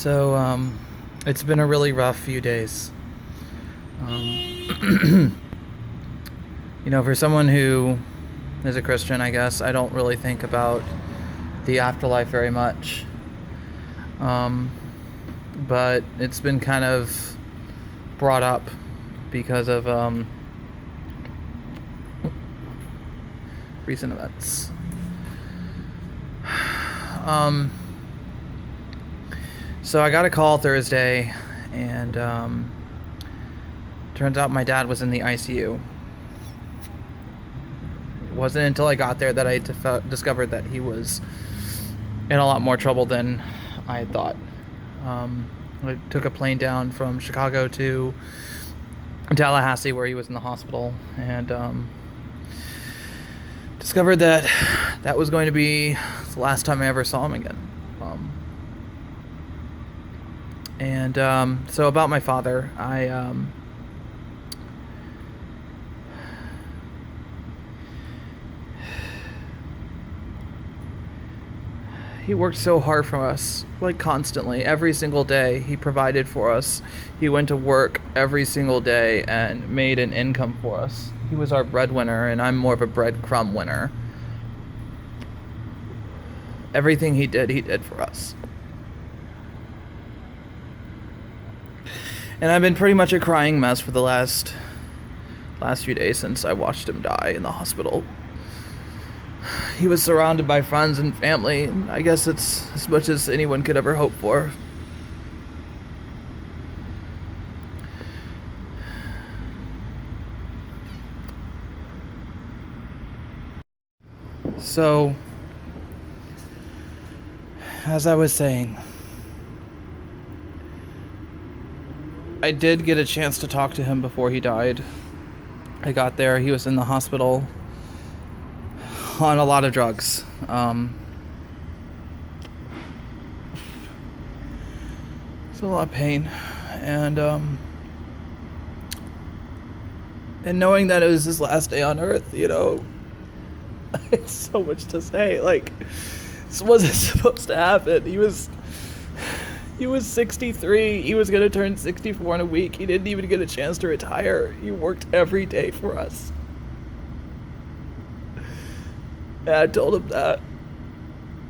So, it's been a really rough few days. For someone who is a Christian, I guess, I don't really think about the afterlife very much. Um, but it's been kind of brought up because of recent events. Um, so I got a call Thursday, and turns out my dad was in the ICU. It wasn't until I got there that I discovered that he was in a lot more trouble than I had thought. I took a plane down from Chicago to Tallahassee, where he was in the hospital, and discovered that that was going to be the last time I ever saw him again. So about my father, he worked so hard for us, like constantly, every single day. He provided for us. He went to work every single day and made an income for us. He was our breadwinner, and I'm more of a breadcrumb winner. Everything he did for us. And I've been pretty much a crying mess for the last few days since I watched him die in the hospital. He was surrounded by friends and family, and I guess it's as much as anyone could ever hope for. So, as I was saying, I did get a chance to talk to him before he died. I got there, he was in the hospital on a lot of drugs. It's a lot of pain, and knowing that it was his last day on Earth, it's so much to say. Like, this wasn't supposed to happen. He was 63. He was gonna turn 64 in a week. He didn't even get a chance to retire. He worked every day for us. And I told him that.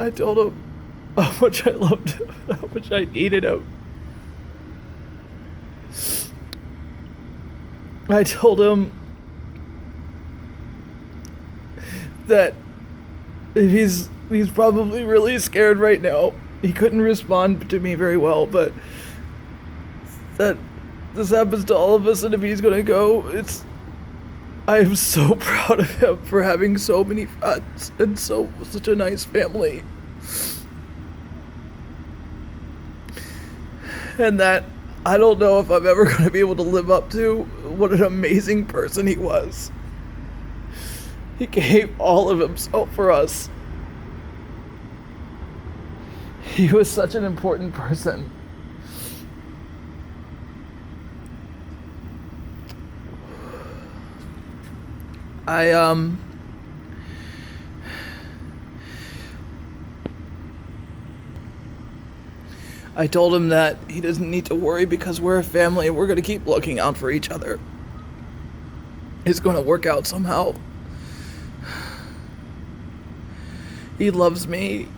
I told him how much I loved him, how much I needed him. I told him that he's probably really scared right now. He couldn't respond to me very well, but that this happens to all of us, and if he's gonna go, I am so proud of him for having so many friends and such a nice family. And that I don't know if I'm ever going to be able to live up to what an amazing person he was. He gave all of himself for us. He was such an important person. I told him that he doesn't need to worry because we're a family and we're going to keep looking out for each other. It's going to work out somehow. He loves me.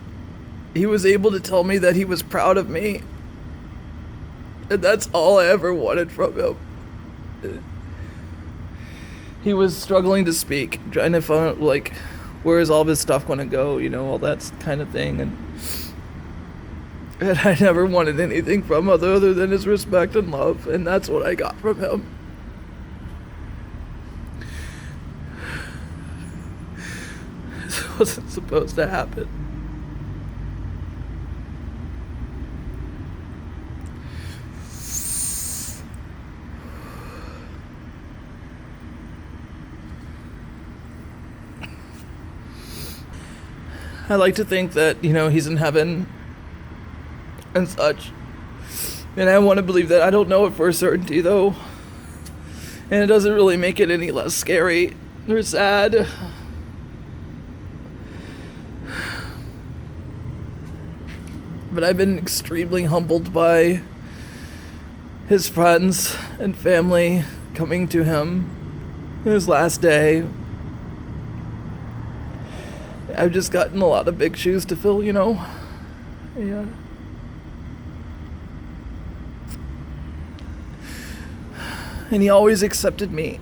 He was able to tell me that he was proud of me. And that's all I ever wanted from him. He was struggling to speak, trying to find, where is all this stuff going to go, all that kind of thing. And I never wanted anything from other than his respect and love, and that's what I got from him. This wasn't supposed to happen. I like to think that, he's in heaven and such. And I want to believe that. I don't know it for a certainty, though. And it doesn't really make it any less scary or sad. But I've been extremely humbled by his friends and family coming to him his last day. I've just gotten a lot of big shoes to fill, you know? Yeah. And he always accepted me.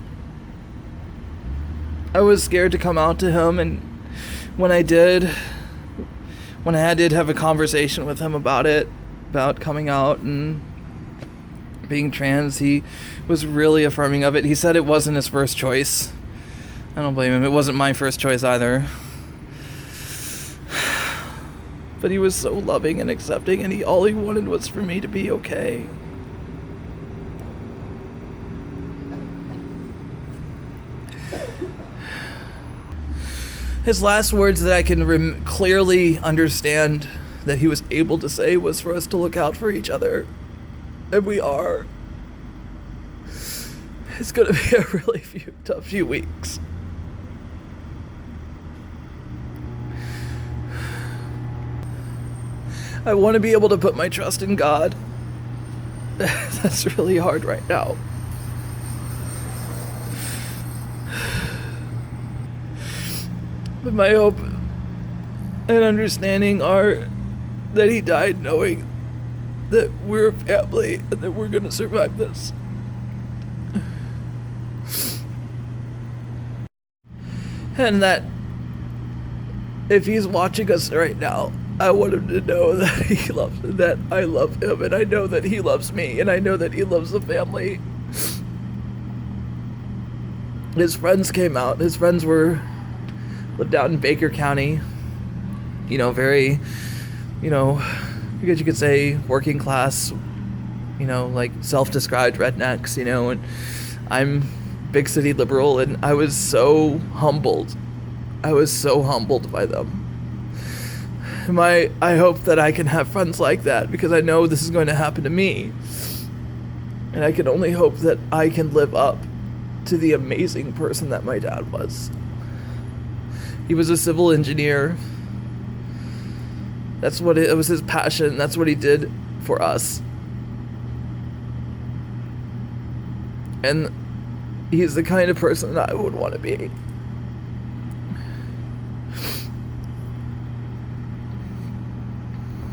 I was scared to come out to him, and when I did have a conversation with him about it, about coming out and being trans, he was really affirming of it. He said it wasn't his first choice. I don't blame him. It wasn't my first choice either. But he was so loving and accepting, and all he wanted was for me to be okay. His last words that I can clearly understand that he was able to say was for us to look out for each other. And we are. It's going to be a really tough few weeks. I want to be able to put my trust in God. That's really hard right now. But my hope and understanding are that he died knowing that we're a family and that we're going to survive this. And that if he's watching us right now, I want him to know that I love him, and I know that he loves me, and I know that he loves the family. His friends came out. His friends lived out in Baker County. Very, I guess you could say working class, like self-described rednecks, and I'm big city liberal, and I was so humbled. I was so humbled by them. I hope that I can have friends like that, because I know this is going to happen to me. And I can only hope that I can live up to the amazing person that my dad was. He was a civil engineer. It was his passion. That's what he did for us. And he's the kind of person that I would want to be.